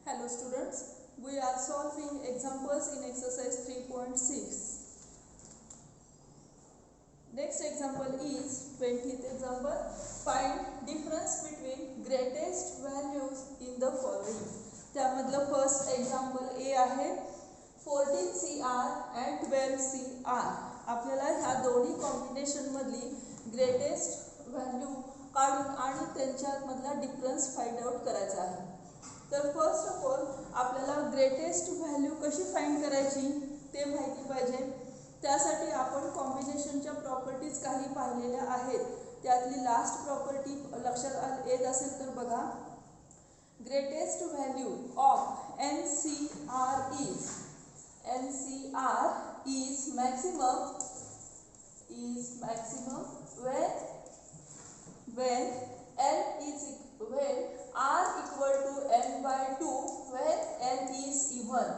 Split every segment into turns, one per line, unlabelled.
Hello students, we are solving examples in exercise 3.6. Next example is 20th example. Find difference between greatest values in the following. त्यामधलं first example ए आहे 14CR and 12CR. आपल्याला ह्या दोन्ही combination मधली greatest value काढून आणि त्यांच्यामधला difference find out करायचा आहे. तर फर्स्ट ऑफ ऑल आपल्याला ग्रेटेस्ट व्हॅल्यू कशी फाइंड करायची ते माहिती पाहिजे. त्यासाठी आपण कॉम्बिनेशनच्या प्रॉपर्टीज काही पाहिलेल्या आहेत. त्यातली लास्ट प्रॉपर्टी लक्षात येत असेल तर बघा. Greatest value of NCR is maximum when R equal to n by 2 when n is even.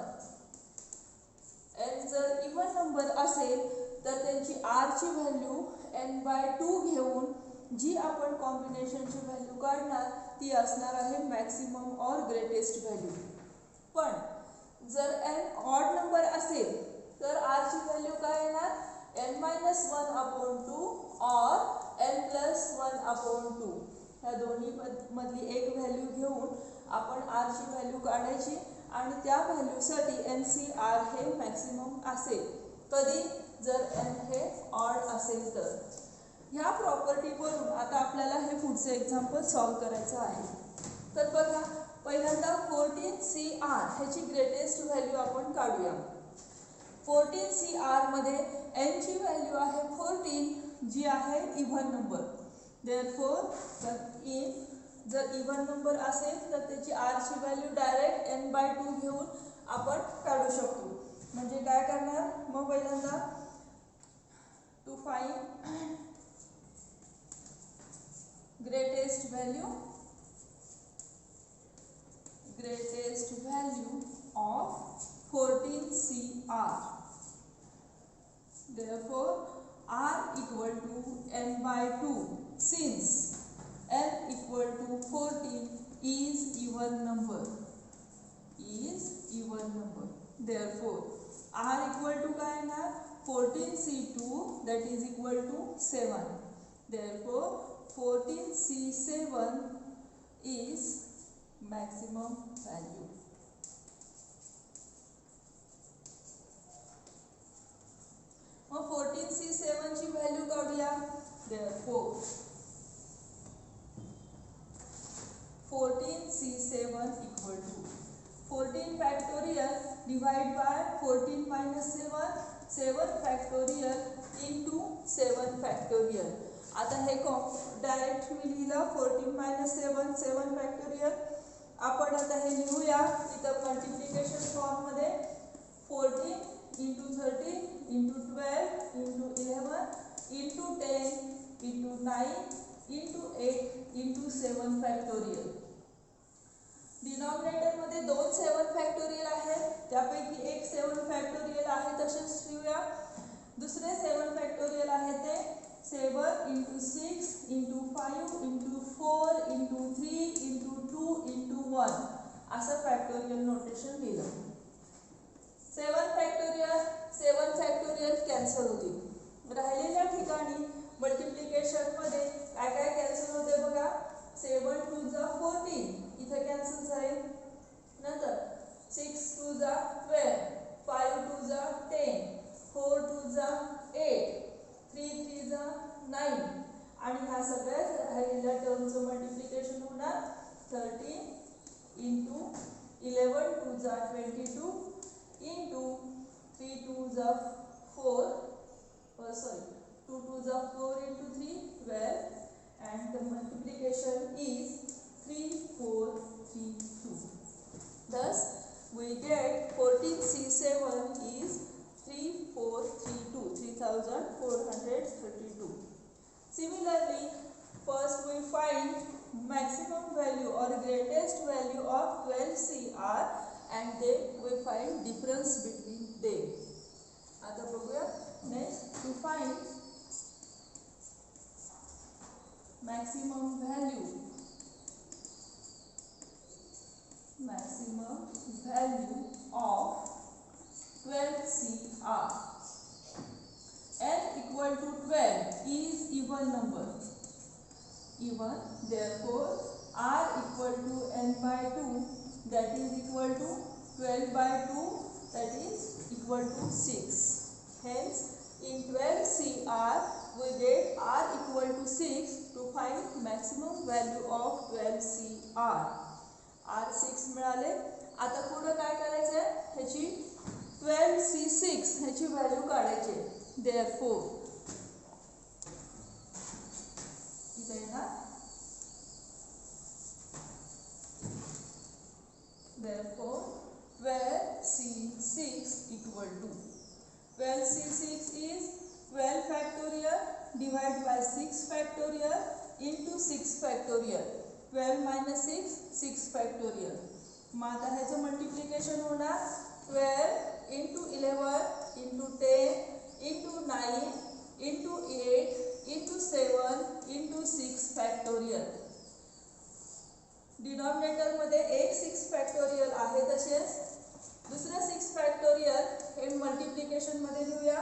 n जर इवन नंबर असेल तर त्यांची R ची व्हॅल्यू n by 2 घेऊन जी आपण कॉम्बिनेशनची व्हॅल्यू काढणार ती असणार आहे मॅक्सिमम और ग्रेटेस्ट व्हॅल्यू. पण जर n ऑड नंबर असेल तर R ची व्हॅल्यू काय येणार n-1/2 और n+1/2. ह्या दोन्ही मधली एक व्हॅल्यू घेऊन आपण R ची व्हॅल्यू काढायची आणि त्या व्हॅल्यूसाठी NCR हे मॅक्सिमम असेल. कधी जर n हे ऑड असेल तर. ह्या प्रॉपर्टीवरून आता आपल्याला हे पुढचे एक्झाम्पल सॉल्व करायचं आहे. तर बघा पहिल्यांदा 14CR ह्याची ग्रेटेस्ट व्हॅल्यू आपण काढूया. 14CR मध्ये n ची व्हॅल्यू आहे 14 जी आहे इव्हन नंबर. देअरफॉर जर इव्हन नंबर असेल तर त्याची R ची व्हॅल्यू डायरेक्ट n/2 घेऊन आपण काढू शकतो. म्हणजे काय करणार मग पहिल्यांदा to find greatest value of 14CR. Therefore R equal to n/2 since n equal to 14 is even number. Therefore R equal to काय येणार 14C2 that is equal to 7. Therefore 14C7 is maximum value. मग 14C7 ची value काढूया. Therefore 14C7 equal to 14 factorial divide by 14 minus 7 factorial into 7 factorial. आता हे direct मी लिहिलं 14 minus 7 factorial. आपण आता हे लिहूया इथं मल्टिप्लिकेशन फॉर्म मध्ये 14 into 13 into 12 into 11 into 10 into 9 into 8 into 7 factorial. Denominator मध्ये दोन 7 फॅक्टोरियल आहेत. त्यापैकी एक 7 फॅक्टोरियल आहे तसेच ठेवूया. दुसरे 7 फॅक्टोरियल आहे ते 7 into 6 into 5 into 4 into 3 into 2 into 1 असं फॅक्टोरियल नोटेशन लिहिलं. 7 फॅक्टोरियल कॅन्सल होतील. राहिलेल्या ठिकाणी मल्टिप्लिकेशन मध्ये काय काय कॅन्सल होते बघा. 7 2 जा 14 इथे कॅन्सल जाईल. नंतर 6 2 जा 12 5 2 जा 10 4 2 जा 8 3 3 जा 9 आणि ह्या सगळ्या राहिलेल्या टर्मचं मल्टिप्लिकेशन होणार 13 into 11 2 जा 22 into 3 2 जा 4 2 2 जा 4 into 3 12 and the multiplication is 3 4 3 2. Thus we get 14C7 is 3432 3432. Similarly first we find maximum value or greatest value of 12CR and then we find difference between them. आता बघूया. Next to find maximum value maximum value of 12CR. N equal to 12 is even number. Even, therefore R equal to N by 2, that is equal to 12 by 2, that is equal to 6. Hence, in 12CR we get R equal to 6 to find maximum value of 12CR. R 6 मिळाले. आता पुढे काय करायचं आहे, ह्याची 12C6 ह्याची value काढायची आहे. Therefore इथे येणार, therefore 12C6 equal to 12C6 is 12 factorial divided by 6 factorial into 6 factorial. 12 minus 6, 6 factorial. मग आता ह्याचं मल्टिप्लिकेशन होणार 12 into 11 into 10 into 9 into 8 into 7 into 6 factorial. Denominator मध्ये एक 6 फॅक्टोरियल आहे, तसेच दुसरा 6 फॅक्टोरियल हे मल्टिप्लिकेशन मध्ये लिहूया.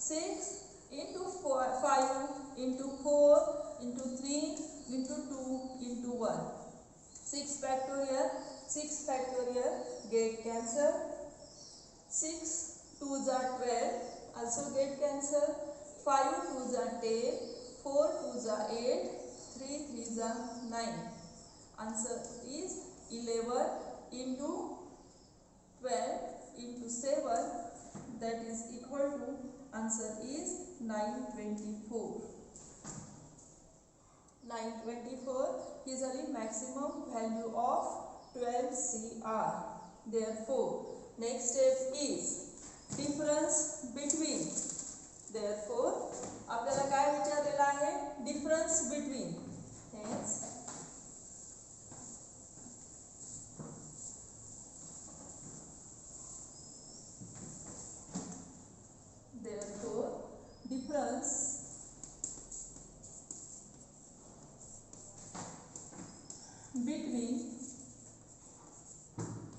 6 into 5 into 4 into 3 into 2 into 1. 6 factorial, 6 factorial get cancel. 6 2s are 12 also get cancel. 5 2s are 10, 4 2s are 8, 3 3s are 9. Answer is 11 into 12 into 7, that is equal to, answer is 924. 924 is the maximum value of 12CR. Therefore, next step is difference between. Therefore, आपल्याला काय विचारलेला आहे, difference between. Hence, therefore difference between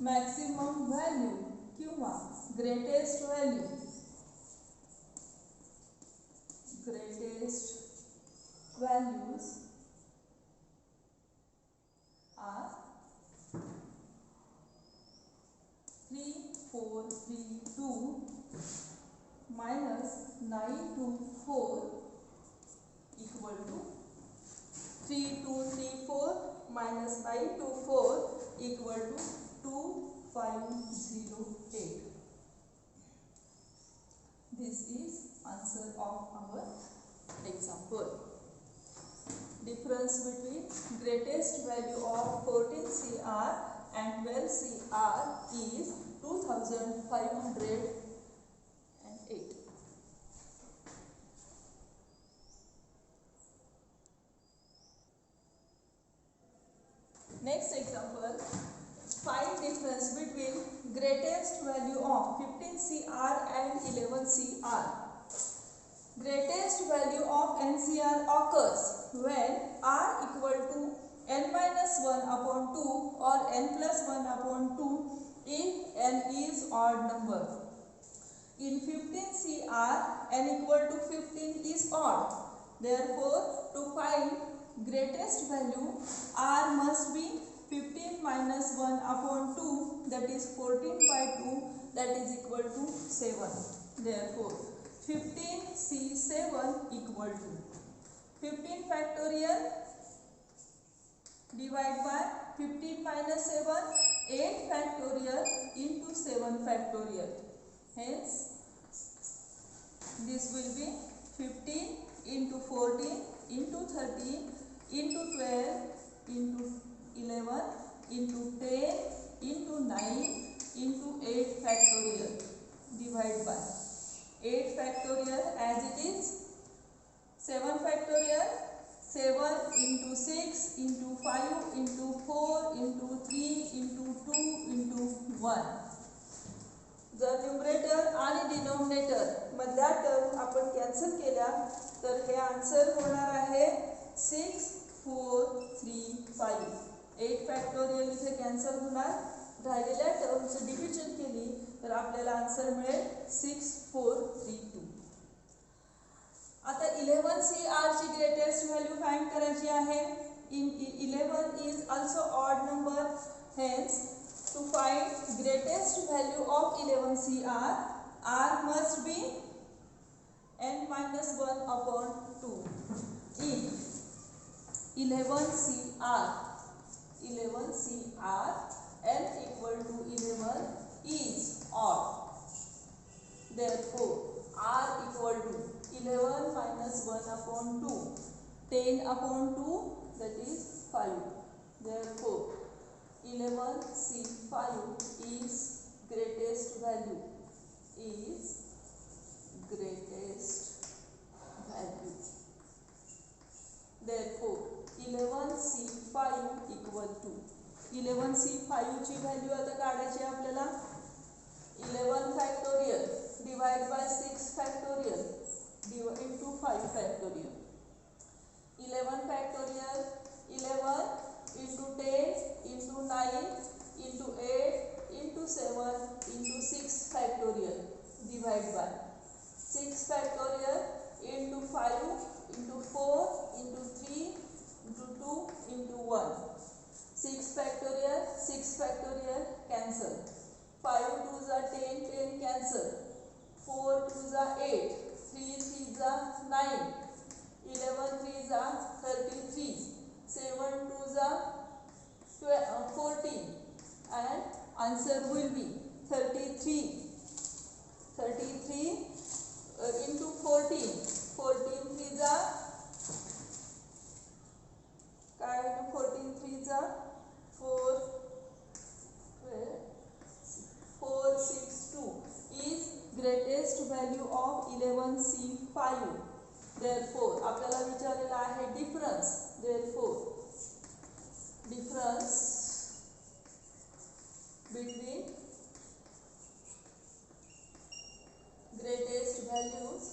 maximum value किंवा greatest value, greatest values are 3 4 3 2 minus 9 2 4 equal to 3 2 3 4 minus 9 2 4 equal to 2508. This is answer of our example. Difference between greatest value of 14CR and 12CR is 2508. Next example, find difference between greatest value of 15CR and 11CR. Greatest value of NCR occurs when R equal to n minus 1 upon 2 or n plus 1 upon 2 if n is odd number. In 15CR, n equal to 15 is odd. Therefore, to find greatest value, R must be 15 minus 1 upon 2, that is 14 by 2, that is equal to 7. Therefore, 15C7 equal to 15 factorial divided by 15 minus 7, 8 factorial into 7 factorial. Hence, this will be 15 into 14 into 13 into 12 into 11 into 10 into 9 into 8 factorial divided by 8 factorial as it is 7 factorial, 7 into 6 into 5 into 4 into 3 into 2 into 1. जर numerator आणि denominator मधल्या term आपण cancel केल्या तर हे answer होणार आहे 6 4 3 5. 8 factorial इथे कॅन्सल होणार, राहिलेल्या टर्मचं डिव्हिजन केली तर आपल्याला आन्सर मिळेल 6432. आता 11CR ची ग्रेटेस्ट व्हॅल्यू फाइंड करायची आहे. In 11 is also odd number, hence to find greatest value of 11CR, R must be n minus 1 upon 2. If 11CR n equal to 11 is odd, therefore R equal to 11 minus 1 upon 2, 10 upon 2, that is 5. Therefore 11C5 is greatest value, is greatest value. Therefore 11C5 equal to 11C5 ची value आता काढायची आपल्याला. 11 factorial divide by 6 factorial into 5 factorial. 11 factorial 11 into 10 into 9 into 8 into 7 into 6 factorial divide by 6 factorial into 5 into 4 into 3 into 2 into 1. 6 factorial cancel. 5 2s are 10, 10 cancel. 4 2s are 8, 3 3s are 9, 11 3s are 33, 7 2s are 14, and answer will be 33. 33 into 14, 14 3s are 14 3s are 4, 4 6 2 is greatest value of 11C5. Therefore आपल्याला विचारलेला आहे difference. Therefore difference between greatest values,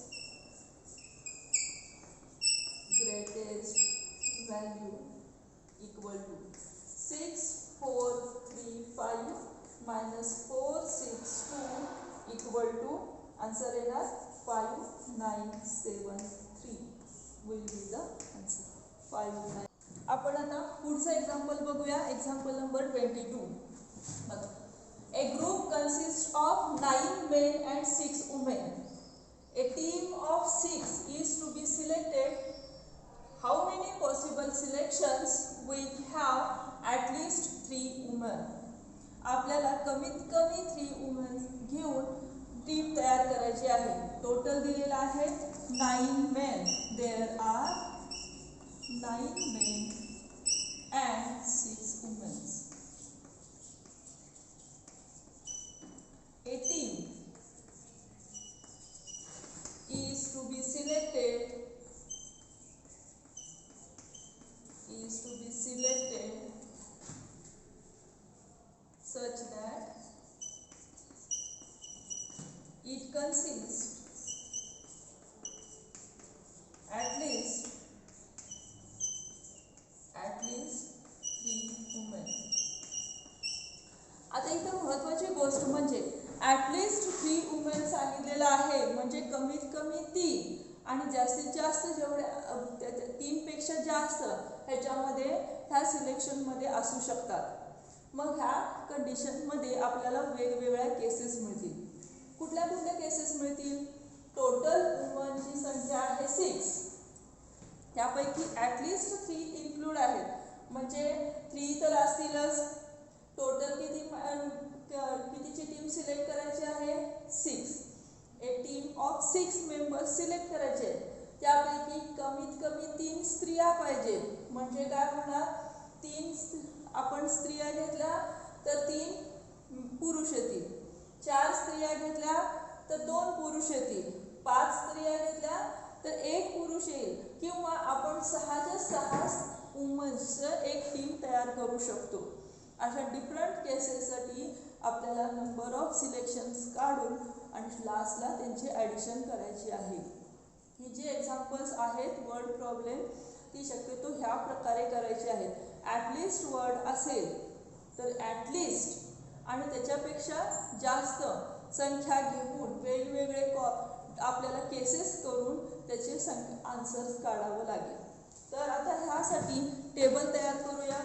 greatest value equal to 6 4 3 5 minus 4 6 2 equal to answer येणार 5 9 7 3 will be the answer. 5 9. आपण आता पुढचं example बघूया. Example number 22. बघा, a group consists of 9 men and 6 women. A team of 6 is to be selected. How many possible selections will have at least 3 women? आपल्याला कमीत कमी 3 women घेऊन team तयार करायची आहे. टोटल दिलेला आहे 9 men. There are 9 men and 6 women. A team is to be selected, such that it consists at least 3 women. आता इथं महत्त्वाची गोष्ट म्हणजे ॲटलिस्ट 3 वुमेन सांगितलेलं आहे, म्हणजे कमीत कमी 3 आणि जास्तीत जास्त जेवढ्या 3 पेक्षा जास्त ह्याच्यामध्ये ह्या सिलेक्शनमध्ये असू शकतात. मग ह्या कंडिशनमध्ये आपल्याला वेगवेगळ्या केसेस मिळतील. कुठल्या कुठल्या केसेस मिळतील? टोटल वुमनची संख्या आहे 6, त्यापैकी ॲटलिस्ट 3 इन्क्लूड आहेत, म्हणजे 3 तर असतीलच. टोटल कितीची टीम सिलेक्ट करायची आहे? 6. ए टीम ऑफ 6 मेंबर्स सिलेक्ट करायचे, त्यापैकी कमीत कमी 3 स्त्रिया पाहिजेत. म्हणजे काय होणार? 3 आपण स्त्रिया घेतल्या तर 3 पुरुष येतील, 4 स्त्रिया घेतल्या तर 2 पुरुष येतील, 5 स्त्रिया घेतल्या तर 1 पुरुष येईल, किंवा आपण 6च्या 6 वुमन्सचं एक टीम तयार करू शकतो. अशा डिफरंट केसेससाठी आपल्याला नंबर ऑफ सिलेक्शन्स काढून आणि लास्टला त्यांची ॲडिशन करायची आहे. ही जी एक्झाम्पल्स आहेत वर्ड प्रॉब्लेम, ती शक्यतो ह्या प्रकारे करायची आहेत. ॲटलिस्ट वर्ड असेल तर ॲटलिस्ट आणि त्याच्यापेक्षा जास्त संख्या घेऊन वेगवेगळे आपल्याला केसेस करून त्याचे आन्सर्स काढावं लागेल. तर आता ह्यासाठी टेबल तयार करूया.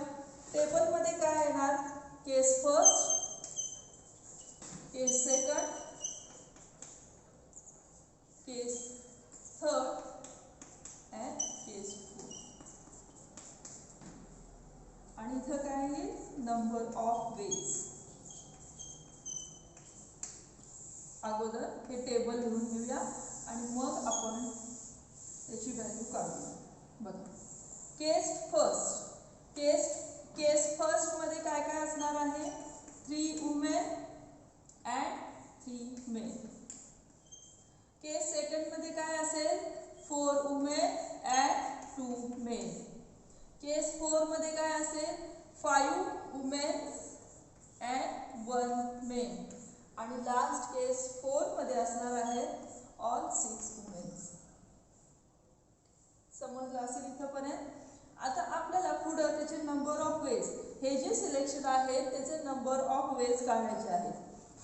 टेबलमध्ये काय येणार? Case first, case second, case third and case fourth. आणि इथं काय येईल? Number of ways. अगोदर हे टेबल लिहून घेऊया आणि मग आपण त्याची व्हॅल्यू काढूया. बघा, केस फर्स्ट. केस फर्स्ट मध्ये काय काय असणार आहे? 3 women and 3 main. Case second मध्ये काय असेल? 4 वुमेन अँड 2 मेन. केस 4 मध्ये काय असेल? 5 वुमेन अँड 1 मेन. आणि लास्ट केस 4 मध्ये असणार आहे ऑल 6 वुमेन्स. समजलं असेल इथंपर्यंत. आता आपल्याला पुढं त्याचे नंबर ऑफ वेज, हे जे सिलेक्शन आहे त्याचे नंबर ऑफ वेज काढायचे आहेत.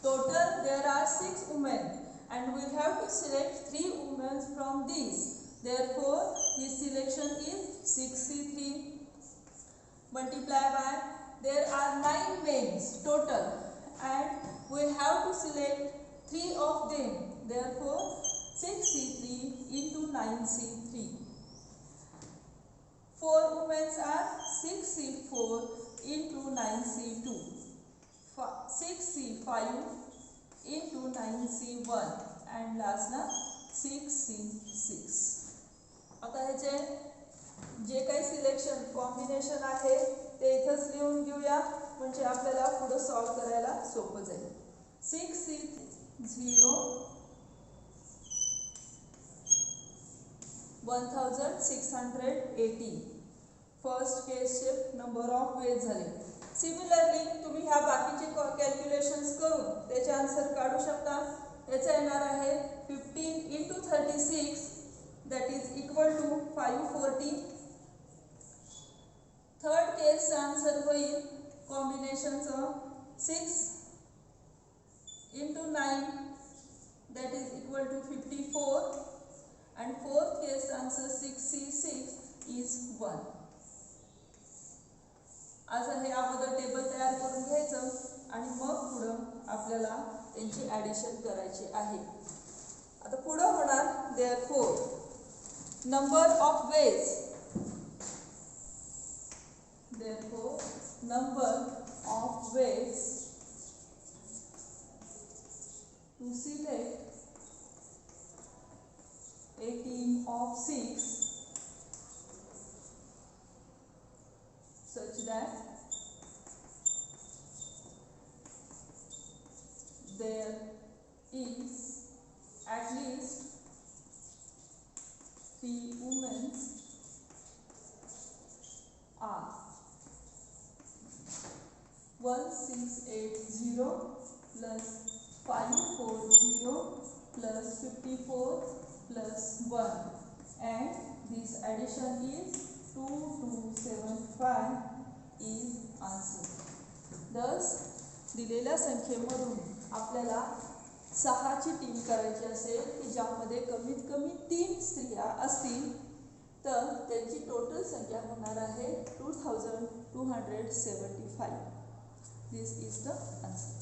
Total there are 6 women and we have to select 3 women from these. Therefore this selection is 63 multiplied by there are 9 men total and we have to select 3 of them. Therefore 63 into 9C3. 4 women are 6C4 into 9C2. 6C5 into 9C1 and last ना 6C6. आता ह्याचे जे काही selection combination आहे ते इथंच लिहून घेऊया म्हणजे आपल्याला पुढे सॉल्व करायला सोपं जाईल. 6C0 1680 फर्स्ट केसचे नंबर ऑफ वेज झाले. सिमिलरली तुम्ही ह्या बाकीचे कॅल्क्युलेशन्स करून त्याचे आन्सर काढू शकता. याचा येणार आहे 15 into 36 that is equal to 540. Third केसचा आन्सर होईल कॉम्बिनेशनचं 6 into 9 that is equal to 54 and fourth case answer 6C6 is 1. आज हे अगोदर टेबल तयार करून घ्यायचं आणि मग पुढं आपल्याला त्यांची ॲडिशन करायची आहे. आता पुढं होणार therefore number of veg. therefore number of veg to select a team of 6 such that there is at least 3 women are 1680 plus 540 plus 54 plus 1 and this addition is 2275 is answer. thus दिलेल्या संख्येमधून आपल्याला 6ची team करायची असेल की ज्यामध्ये कमीत कमी 3 स्त्रिया असतील तर त्यांची टोटल संख्या होणार आहे 2275. This is the answer.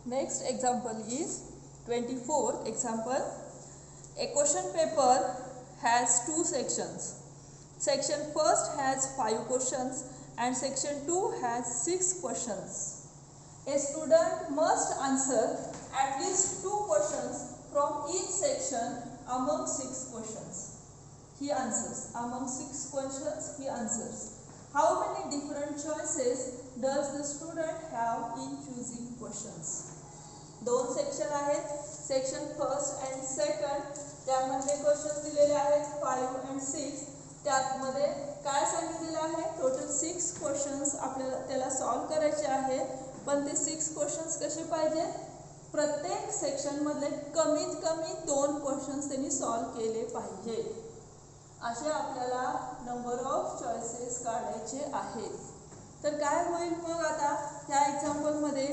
Next example is 24th example. A question paper has 2 sections. Section first has 5 questions and section 2 has 6 questions. A student must answer at least 2 questions from each section among 6 questions. He answers. Among 6 questions he answers. How many different choices does the student have in choosing questions? 2 section आहेत. Section first and second त्यामध्ये question दिलेले आहेत 5 and 6. त्यामध्ये काय सांगितलेलं आहे? Total 6 questions आपल्याला त्याला सॉल्व करायचे आहे. पण ते 6 क्वेश्चन्स कसे पाहिजे? प्रत्येक सेक्शनमधले कमीत कमी 2 क्वेश्चन्स त्यांनी सॉल्व केले पाहिजे. असे आपल्याला नंबर ऑफ चॉईसेस काढायचे करायचे आहेत. तर काय होईल मग आता ह्या एक्झाम्पलमध्ये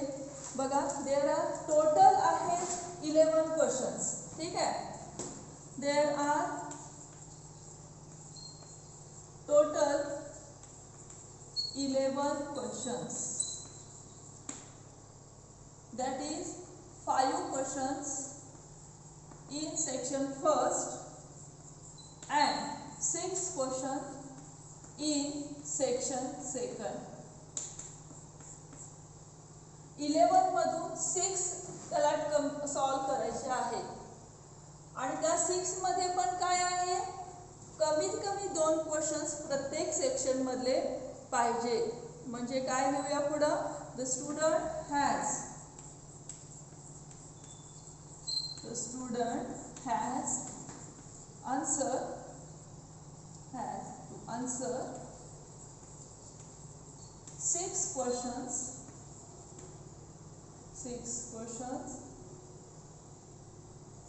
बघा, देअर आर टोटल आहेत 11 क्वेश्चन्स. ठीक आहे, there are total 11 questions. That is 5 questions in section first and 6 questions in section second. 11 मधून 6 त्याला सॉल्व करायचे आहेत आणि त्या 6 मध्ये पण काय आहे, कमीत कमी 2 क्वेश्चन्स प्रत्येक सेक्शन मधले पाहिजे. म्हणजे काय लिहूया पुढं, the student has answer 6 questions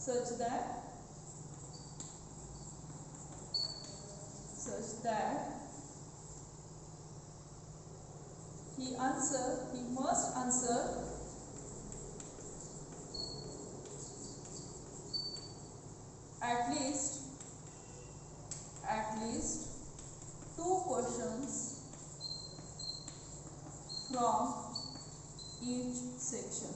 such that he must answer at least 2 questions from each section.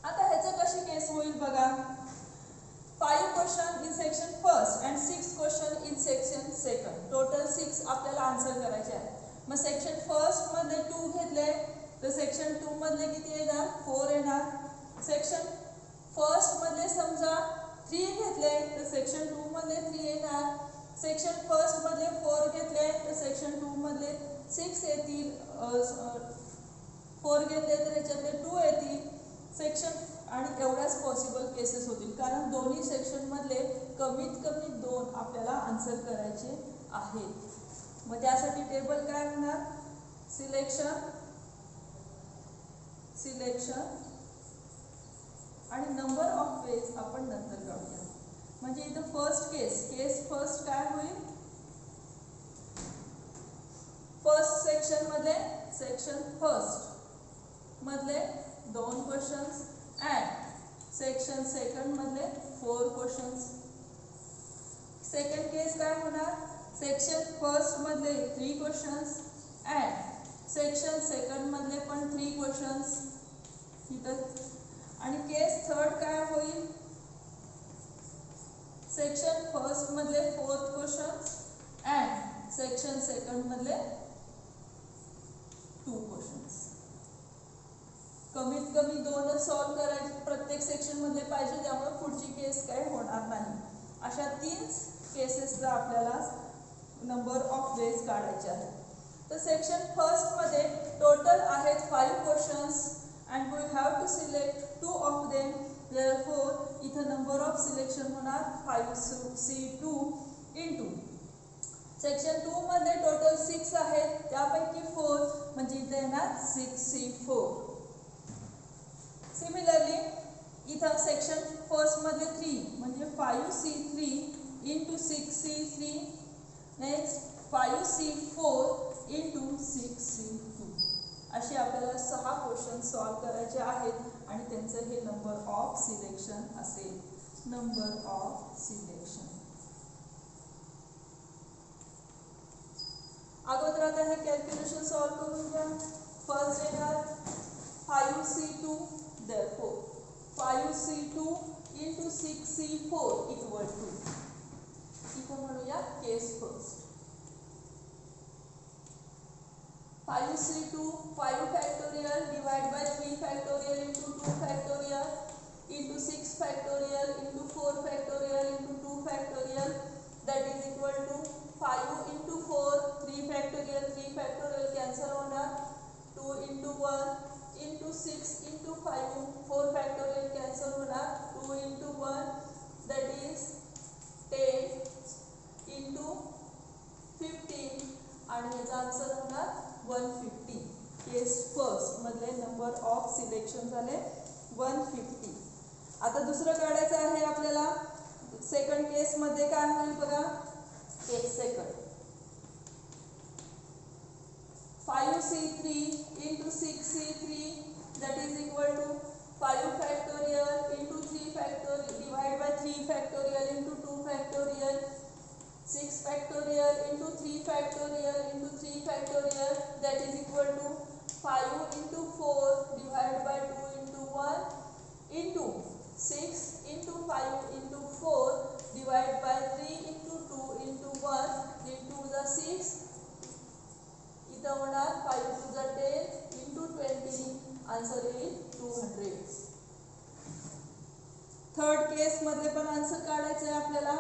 आता ह्याचं कशी केस होईल बघा, 5 question in section first and 6 question in section second. Total 6 आपल्याला आन्सर करायचे आहे. मग सेक्शन फर्स्ट मध्ये 2 घेतले तर सेक्शन 2 मधले किती येणार, 4 येणार. सेक्शन फर्स्ट मधले समजा 3 घेतले तर सेक्शन 2 मधले 3 येणार. सेक्शन फर्स्ट मधले 4 घेतले तर सेक्शन 2 मधले 6 येतील. 4 घेतले तर याच्यातले 2 येतील. सेक्शन आणि एवढ्याच पॉसिबल केसेस होतील, कारण दोन्ही सेक्शन मधले कमीत कमी 2 आपल्याला आन्सर करायचे आहेत. मग त्यासाठी टेबल काय होणार, सिलेक्शन आणि नंबर ऑफ वेज आपण नंतर काढूया. म्हणजे इथं केस फर्स्ट काय होईल, फर्स्ट सेक्शन मध्ये सेक्शन फर्स्ट मधले 2 क्वेश्चन्स अँड सेक्शन सेकंड मधले 4 क्वेश्चन्स. सेकंड केस काय होणार, सेक्शन फर्स्ट मधले 3 क्वेश्चन्स अँड सेक्शन सेकंड मधले पण 3 क्वेश्चन्स इथं. आणि केस थर्ड काय होईल, सेक्शन फर्स्ट मधले 4 क्वेश्चन्स अँड सेक्शन सेकंड मधले 2 क्वेश्चन्स. कमीत कमी 2 सॉल्व करायचे प्रत्येक सेक्शन मध्ये पाहिजे, त्यामुळे पुढची केस काय होणार नाही. अशा 3 केसेसचा आपल्याला नंबर ऑफ वेज काढायचे आहेत. तर सेक्शन फर्स्ट मध्ये टोटल आहेत 5 questions and we have to select 2 of them. Therefore इथं नंबर ऑफ सिलेक्शन होणार 5C2 into सेक्शन 2 मध्ये टोटल 6 आहेत, त्यापैकी 4 म्हणजे इथे येणार 6C4. सिमिलरली इथं सेक्शन फर्स्ट मध्ये 3 म्हणजे 5C3 into 6C3. Next 5C4 into 6C2. असे आपल्याला 6 क्वेश्चन सॉल्व करायचे आहेत आणि त्यांचं हे नंबर ऑफ सिलेक्शन असेल. नंबर ऑफ सिलेक्शन अगोदर आता हे कॅल्क्युलेशन सॉल्व करून घ्या. फर्स्ट येणार 5C2, therefore 5C2 into 6C4 equal to, इथं म्हणूया केस first. 5C2 5 factorial divided by 3 factorial into 2 factorial into 6 factorial into 4 factorial into 2 factorial, that is equal to 5 into 4 3 factorial cancel होणार. 2 into 1 into 6 into 5 4 factorial cancel होणार. 2 into 1 that is 10 into 15 आणि याचा answer होणार 150. केस first मधले number of selection झाले 150. आता दुसरं काढायचं आहे आपल्याला. सेकंड केस मध्ये काय होईल बघा, 5c3 into 6c3, that is equal to 5 factorial into 3 factorial divided by 3 factorial into 2 factorial, 6 factorial into 3 factorial into 3 factorial, that is equal to 5 into 4 divided by 2 into 1 into 6 into 5 into 4 divided by 3 into 2 into 1 into the 6, इथं होणार 5 to the 10 into 20, answer येईल 200. Third केस मध्ये पण answer काढायचं आहे आपल्याला.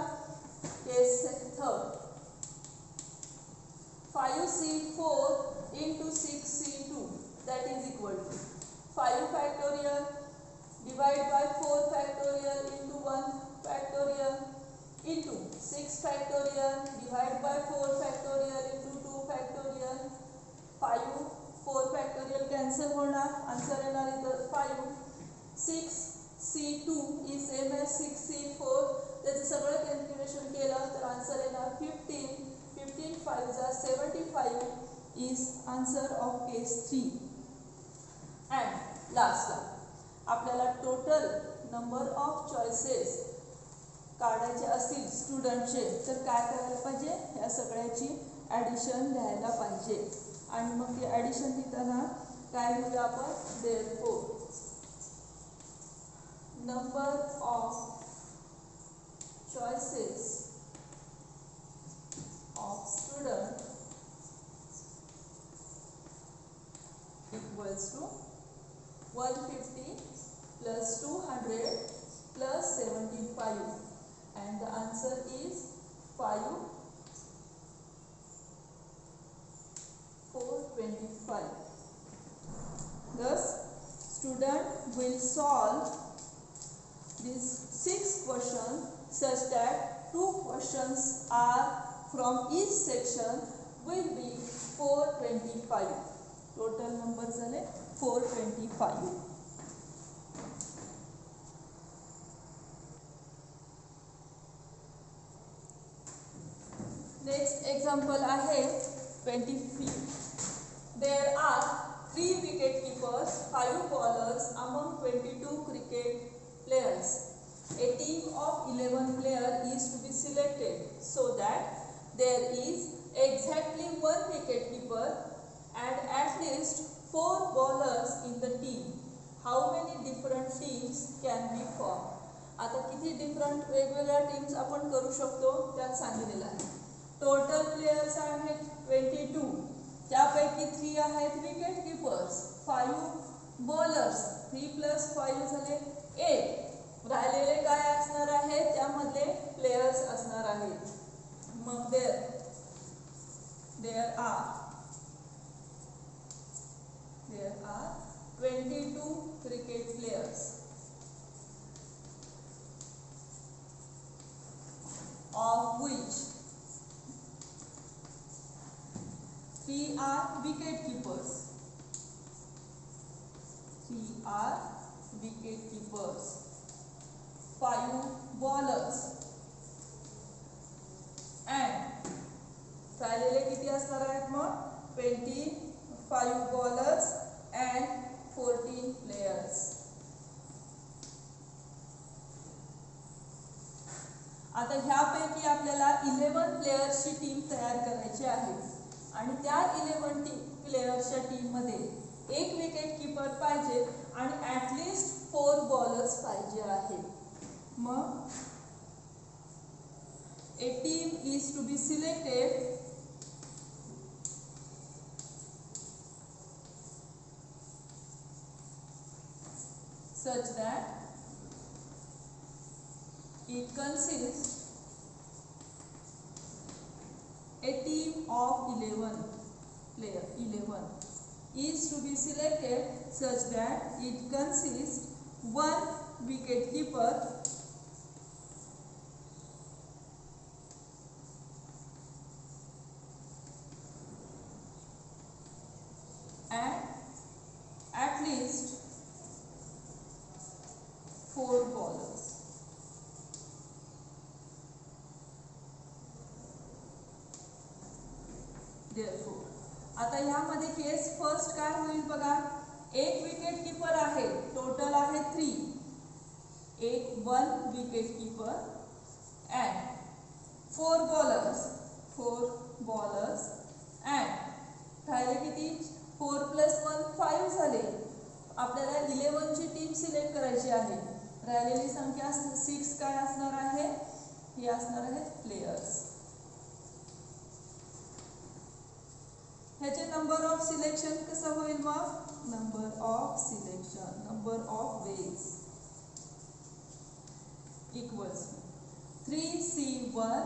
केस third 5c4 into 6c2, that is equal to 5 factorial divided by 4 factorial into 1 factorial into 6 factorial divided by 4 factorial into 2 factorial, 5 4 factorial cancel होणार, answer येणार इथं 5. 6c2 is same as 6c4, त्याचं सगळं कॅल्क्युलेशन केलं तर आन्सर येणार 15. 15 5 are 75 is answer of case 3. and lastला आपल्याला total number of choices काढायचे असतील स्टुडंटचे तर काय करायला पाहिजे, या सगळ्याची ॲडिशन द्यायला पाहिजे. आणि मग ते ॲडिशन देताना काय लिहूया आपण, therefore number of choices of student equals to 150 plus 200 plus 75, and the answer is 5 425. Thus student will solve these 6 questions such that 2 questions are from each section will be 425. Total number झाले 425. Next example आहे 25. There are 3 wicket keepers, 5 bowlers among 22 cricket players. A team of 11 players is to be selected so that there is exactly 1 wicket keeper and at least 4 bowlers in the team. How many different teams can be formed? आता किती different वेगवेगळ्या teams आपण करू शकतो त्यात सांगितलेलं आहे. Total players आहेत 22, त्यापैकी 3 आहेत विकेट कीपर्स, 5 बॉलर्स, 3 + 5 झाले 8. राहिलेले काय असणार आहेत, त्यामध्ये प्लेयर्स असणार आहेत. मग there are 22 cricket players, of which 3 are wicket keepers. 5 bowlers and राहिलेले किती असणार आहेत मग 25 bowlers and 14 players. आता ह्यापैकी आपल्याला 11 प्लेयर्सची टीम तयार करायची आहे आणि त्या 11 प्लेयर्सच्या टीममध्ये एक विकेट कीपर पाहिजे आणि ॲटलिस्ट 4 बॉलर्स पाहिजे आहेत. मग a team is to be selected such that it consists a team of 11 is to be selected such that it consists 1 wicket keeper and at least 4 bowlers. Therefore, आता ह्यामध्ये केस first काय होईल बघा, एक wicket keeper आहे, total आहे 3, one wicket keeper and 4 bowlers and राहिले किती, 4 + 1 5 झाले. आपल्याला 11 ची टीम सिलेक्ट करायची आहे. राहिलेली संख्या 6 काय असणार आहे, हे असणार आहे प्लेयर्स. ह्याचे नंबर ऑफ सिलेक्शन कसं होईल मग, number of selection, number of veg equals 3C1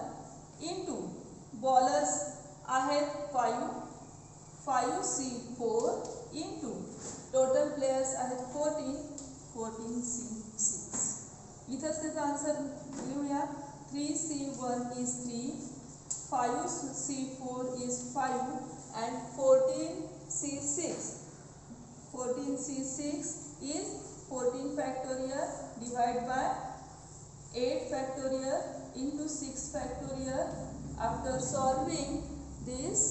into bowlers आहेत 5C4 इंटू टोटल प्लेयर्स आहेत 14C6. इथंच त्याचा आन्सर लिहूया. 3C1 is 3, 5C4 is 5 and 14C6. 14C6 is 14 factorial divided by 8 factorial into 6 factorial. After solving this,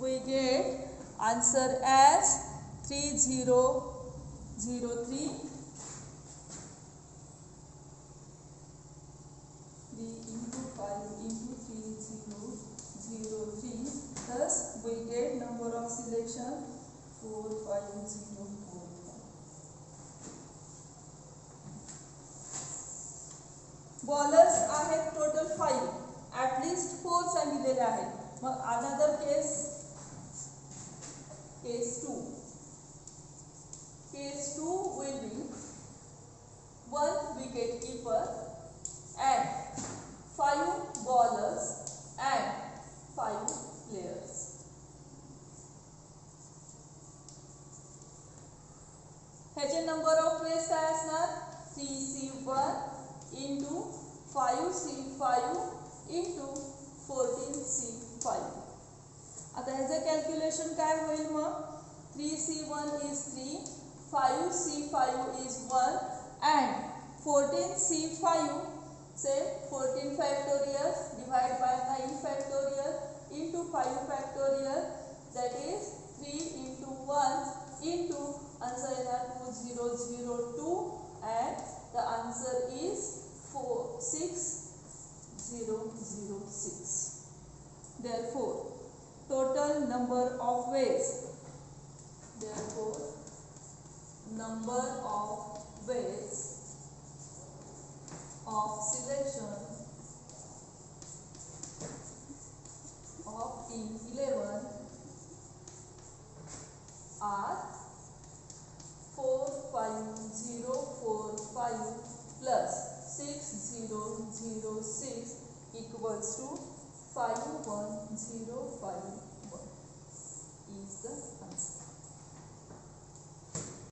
we get answer as 3003. 3 into 5 into 3003. Thus, we get number of selection 45045. Bowlers आहेत total 5, at least 4 सांगितलेले आहेत. मग another case 2 will be 1 wicket keeper and 5 bowlers and 5 players. ह्याचे number of veg काय असणार, 3C1 into 5C5 into 14C5. आता ह्याचं calculation काय होईल मग, 3C1 is 3, 5C5 is 1 and 14C5 say 14 factorial divided by 9 factorial into 5 factorial, that is 3 into 1 into answer is 2002 and the answer is 6006. Therefore total number of ways, therefore number of ways of selection of team 11 are 4505 plus 6006 equals to 5106.